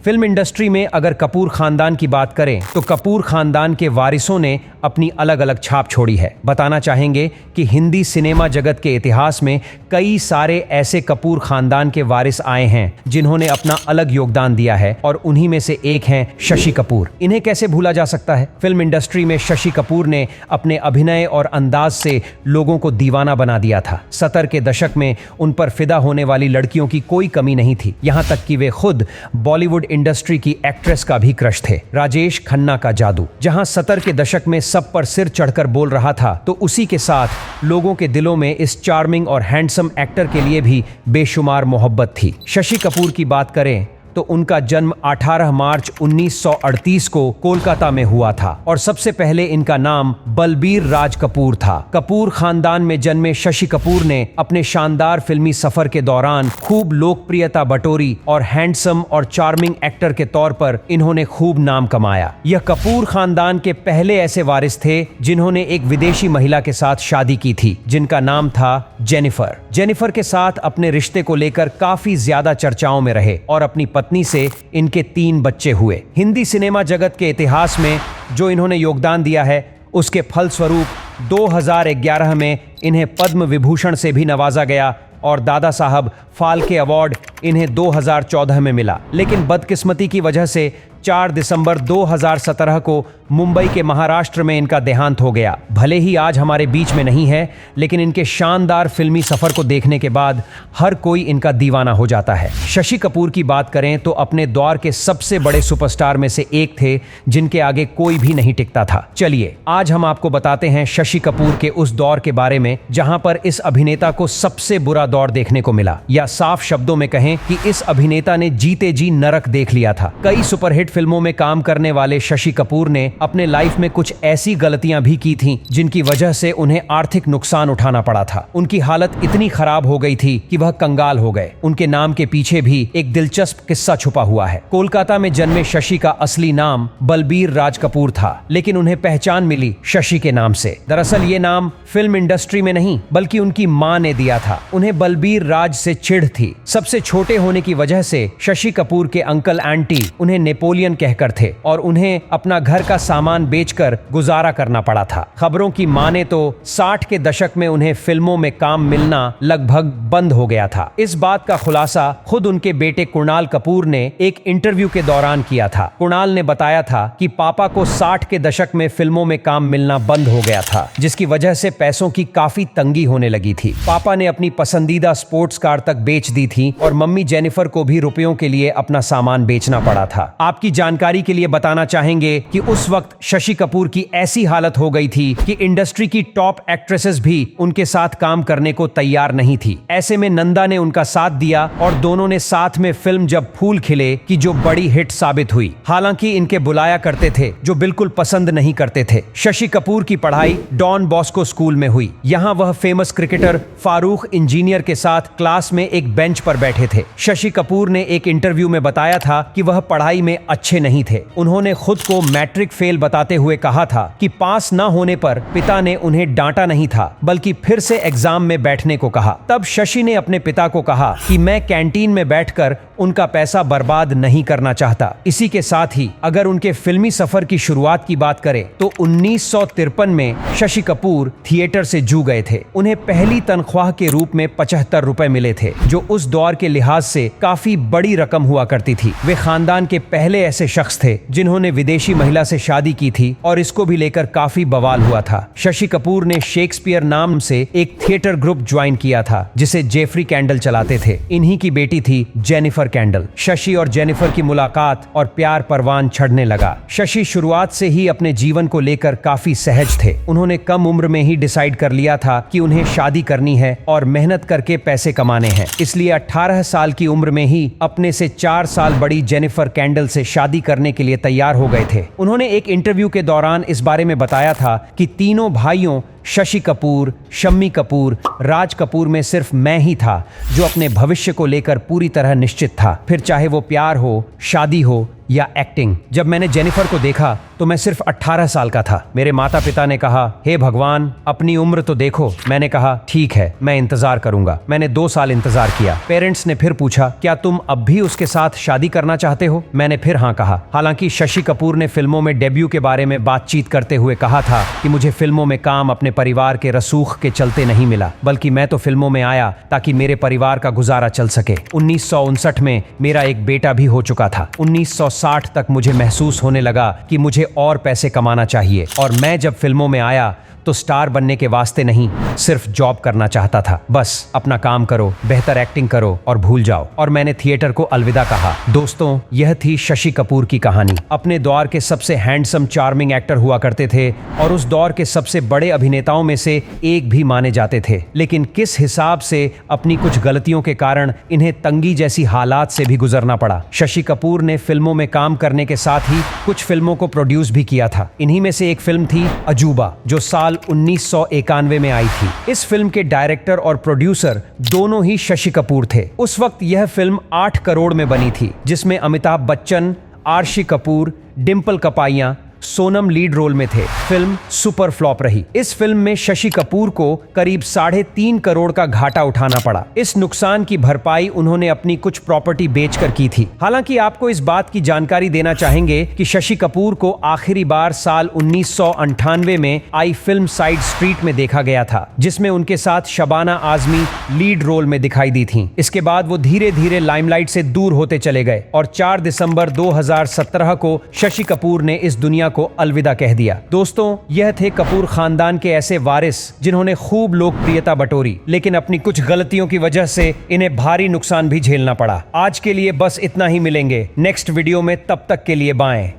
Film industry में अगर कपूर खानदान की बात करें तो कपूर खानदान के वारिसों ने अपनी अलग अलग छाप छोड़ी है। बताना चाहेंगे कि हिंदी सिनेमा जगत के इतिहास में कई सारे ऐसे कपूर खानदान के वारिस आए हैं जिन्होंने अपना अलग योगदान दिया है और उन्हीं में से एक हैं शशि कपूर। इन्हें कैसे भूला जा सकता है। फिल्म इंडस्ट्री में शशि कपूर ने अपने अभिनय और अंदाज से लोगों को दीवाना बना दिया था। 70 के दशक में उन पर फिदा होने वाली लड़कियों की कोई कमी नहीं थी, यहां तक कि वे खुद बॉलीवुड इंडस्ट्री की एक्ट्रेस का भी क्रश थे। राजेश खन्ना का जादू जहां 70 के दशक में सब पर सिर चढ़कर बोल रहा था, तो उसी के साथ लोगों के दिलों में इस चार्मिंग और हैंडसम एक्टर के लिए भी बेशुमार मोहब्बत थी। शशि कपूर की बात करें तो उनका जन्म 18 मार्च 1938 को कोलकाता में हुआ था और सबसे पहले इनका नाम बलबीर राज कपूर था। कपूर खानदान में जन्मे शशि कपूर ने अपने शानदार फिल्मी सफर के दौरान खूब लोकप्रियता बटोरी और हैंडसम और चार्मिंग एक्टर के तौर पर इन्होंने खूब नाम कमाया। यह कपूर खानदान के पहले ऐसे वारिस थे जिन्होंने एक विदेशी महिला के साथ शादी की थी जिनका नाम था जेनिफर। जेनिफर के साथ अपने रिश्ते को लेकर काफी ज्यादा चर्चाओं में रहे और अपनी पत्नी से इनके 3 बच्चे हुए। हिंदी सिनेमा जगत के इतिहास में जो इन्होंने योगदान दिया है उसके फलस्वरूप 2011 में इन्हें पद्म विभूषण से भी नवाजा गया और दादा साहब फाल्के अवार्ड इन्हें 2014 में मिला। लेकिन बदकिस्मती की वजह से 4 दिसंबर 2017 को मुंबई के महाराष्ट्र में इनका देहांत हो गया। भले ही आज हमारे बीच में नहीं है, लेकिन इनके शानदार फिल्मी सफर को देखने के बाद हर कोई इनका दीवाना हो जाता है। शशि कपूर की बात करें तो अपने दौर के सबसे बड़े सुपरस्टार में से एक थे जिनके आगे कोई भी नहीं टिकता था। चलिए आज हम आपको बताते हैं शशि कपूर के उस दौर के बारे में जहां पर इस अभिनेता को सबसे बुरा दौर देखने को मिला, या साफ शब्दों में कहें कि इस अभिनेता ने जीते जी नरक देख लिया था। कई सुपरहिट फिल्मों में काम करने वाले शशि कपूर ने अपने लाइफ में कुछ ऐसी गलतियां भी की थीं जिनकी वजह से उन्हें आर्थिक नुकसान उठाना पड़ा था। उनकी हालत इतनी खराब हो गई थी कि वह कंगाल हो गए। उनके नाम के पीछे भी एक दिलचस्प किस्सा छुपा हुआ है। कोलकाता में जन्मे शशि का असली नाम बलबीर राज कपूर था, लेकिन उन्हें पहचान मिली शशि के नाम से। दरअसल ये नाम फिल्म इंडस्ट्री में नहीं बल्कि उनकी मां ने दिया था। उन्हें बलबीर राज से चिढ़ थी। सबसे छोटे होने की वजह से शशि कपूर के अंकल आंटी उन्हें नेपोलियन कहकर थे और उन्हें अपना घर का सामान बेचकर गुजारा करना पड़ा था। खबरों की माने तो 60 के दशक में उन्हें फिल्मों में काम मिलना लगभग बंद हो गया था। इस बात का खुलासा खुद उनके बेटे कुणाल कपूर ने एक इंटरव्यू के दौरान किया था। कुणाल ने बताया था कि पापा को 60 के दशक में फिल्मों में काम मिलना बंद हो गया था, जिसकी वजह से पैसों की काफी तंगी होने लगी थी। पापा ने अपनी पसंदीदा स्पोर्ट्स कार तक बेच दी थी और मम्मी जेनिफर को भी रुपयों के लिए अपना सामान बेचना पड़ा था। आपकी जानकारी के लिए बताना चाहेंगे कि उस वक्त शशि कपूर की ऐसी हालत हो गई थी कि इंडस्ट्री की टॉप एक्ट्रेसेस भी उनके साथ काम करने को तैयार नहीं थी। ऐसे में नंदा ने उनका साथ दिया और दोनों ने साथ में फिल्म जब फूल खिले की जो बड़ी हिट साबित हुई। हालांकि इनके बुलाया करते थे जो बिल्कुल पसंद नहीं करते थे। शशि कपूर की पढ़ाई डॉन बॉस्को स्कूल में हुई। यहाँ वह फेमस क्रिकेटर फारूक इंजीनियर के साथ क्लास में एक बेंच पर बैठे थे। शशि कपूर ने एक इंटरव्यू में बताया था कि वह पढ़ाई में अच्छे नहीं थे। उन्होंने खुद को मैट्रिक फेल बताते हुए कहा था कि पास न होने पर पिता ने उन्हें डांटा नहीं था बल्कि फिर से एग्जाम में बैठने को कहा। तब शशि ने अपने पिता को कहा कि मैं कैंटीन में बैठकर उनका पैसा बर्बाद नहीं करना चाहता। इसी के साथ ही अगर उनके फिल्मी सफर की शुरुआत की बात करें तो 1953 में शशि कपूर थिएटर से जू गए थे। उन्हें पहली तनख्वाह के रूप में 75 रुपए मिले थे, जो उस दौर के लिहाज से काफी बड़ी रकम हुआ करती थी। वे खानदान के पहले ऐसे शख्स थे जिन्होंने विदेशी महिला से शादी की थी और इसको भी लेकर काफी बवाल हुआ था। शशि कपूर ने शेक्सपियर नाम से एक थिएटर ग्रुप ज्वाइन किया था जिसे जेफरी कैंडल चलाते थे। इन्हीं की बेटी थी जेनिफर कैंडल। शशि और जेनिफर की मुलाकात और प्यार परवान चढ़ने लगा। शशि शुरुआत से ही अपने जीवन को लेकर काफी सहज थे। उन्होंने कम उम्र में ही डिसाइड कर लिया था कि उन्हें शादी करनी है और मेहनत करके पैसे कमाने हैं। इसलिए 18 साल की उम्र में ही अपने से 4 साल बड़ी जेनिफर कैंडल से शादी करने के लिए तैयार हो गए थे। उन्होंने एक इंटरव्यू के दौरान इस बारे में बताया था कि तीनों भाइयों शशि कपूर, शम्मी कपूर, राज कपूर में सिर्फ मैं ही था जो अपने भविष्य को लेकर पूरी तरह निश्चित था, फिर चाहे वो प्यार हो, शादी हो या एक्टिंग। जब मैंने जेनिफर को देखा तो मैं सिर्फ 18 साल का था। मेरे माता पिता ने कहा, हे भगवान, अपनी उम्र तो देखो। मैंने कहा, ठीक है, मैं इंतजार करूंगा। मैंने 2 साल इंतजार किया। पेरेंट्स ने फिर पूछा, क्या तुम अब भी उसके साथ शादी करना चाहते हो? मैंने फिर हाँ कहा। हालांकि शशि कपूर ने फिल्मों में डेब्यू के बारे में बातचीत करते हुए कहा था कि मुझे फिल्मों में काम अपने परिवार के रसूख के चलते नहीं मिला, बल्कि मैं तो फिल्मों में आया ताकि मेरे परिवार का गुजारा चल सके। 1959 में मेरा एक बेटा भी हो चुका था। 1960 तक मुझे महसूस होने लगा कि मुझे और पैसे कमाना चाहिए, और मैं जब फिल्मों में आया तो स्टार बनने के वास्ते नहीं, सिर्फ जॉब करना चाहता था। बस अपना काम करो, बेहतर एक्टिंग करो और भूल जाओ। और मैंने थिएटर को अलविदा कहा। दोस्तों, यह थी शशि कपूर की कहानी। अपने दौर के सबसे हैंडसम, चार्मिंग एक्टर हुआ करते थे और उस दौर के सबसे बड़े अभिनेताओं में से एक भी माने जाते थे। लेकिन किस हिसाब से अपनी कुछ गलतियों के कारण इन्हें तंगी जैसी हालात से भी गुजरना पड़ा। शशि कपूर ने फिल्मों में काम करने के साथ ही कुछ फिल्मों को प्रोड्यूस भी किया था। इन्हीं में से एक फिल्म थी अजूबा, जो साल 1991 में आई थी। इस फिल्म के डायरेक्टर और प्रोड्यूसर दोनों ही शशि कपूर थे। उस वक्त यह फिल्म 8 करोड़ में बनी थी, जिसमें अमिताभ बच्चन, आर्शी कपूर, डिम्पल कपाइया, सोनम लीड रोल में थे। फिल्म सुपर फ्लॉप रही। इस फिल्म में शशि कपूर को करीब 3.5 करोड़ का घाटा उठाना पड़ा। इस नुकसान की भरपाई उन्होंने अपनी कुछ प्रॉपर्टी बेचकर की थी। हालांकि आपको इस बात की जानकारी देना चाहेंगे कि शशि कपूर को आखिरी बार साल 1998 में आई फिल्म साइड स्ट्रीट में देखा गया था, जिसमें उनके साथ शबाना आजमी लीड रोल में दिखाई दी थी। इसके बाद वो धीरे धीरे लाइमलाइट से दूर होते चले गए और 4 दिसंबर 2017 को शशि कपूर ने इस दुनिया को अलविदा कह दिया। दोस्तों, यह थे कपूर खानदान के ऐसे वारिस जिन्होंने खूब लोकप्रियता बटोरी, लेकिन अपनी कुछ गलतियों की वजह से इन्हें भारी नुकसान भी झेलना पड़ा। आज के लिए बस इतना ही। मिलेंगे नेक्स्ट वीडियो में, तब तक के लिए बाय।